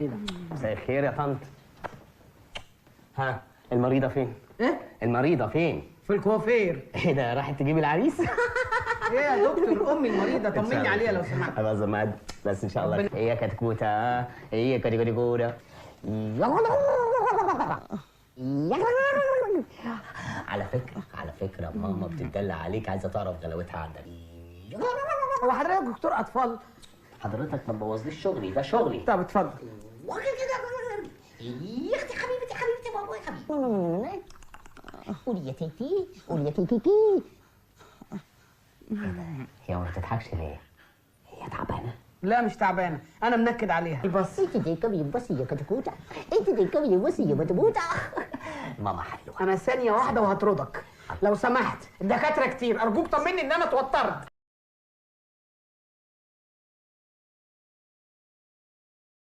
ايه ده؟ مساء الخير يا طنط. ها المريضة فين؟ ايه؟ المريضة فين؟ في الكوافير. ايه ده راحت تجيب العريس؟ ايه يا دكتور، امي المريضه طمني عليها لو سمحت. خلاص زماد بس ان شاء الله. ايه يا كتكوتة؟ ايه يا كتكوتة؟ على فكرة ماما بتدلع عليك، عايزة تعرف غلاوتها عندك. هو حضرتك دكتور اطفال؟ حضرتك ما تبوظليش شغلي، ده شغلي. طب اتفضل. يا اختي حبيبتي بابا يا حبيبي. قولي يا تيتي، قولي يا تيتي. هي ما بتضحكش ليه؟ هي تعبانة؟ لا مش تعبانه، انا منكد عليها. بص انت دي كمية بصي يا كتكوتة، انت دي كمية بصي يا بتبوتة. ماما حلوة. انا ثانيه واحده وهطردك لو سمحت. الدكاتره كتير، ارجوك طمني ان انا اتوترت.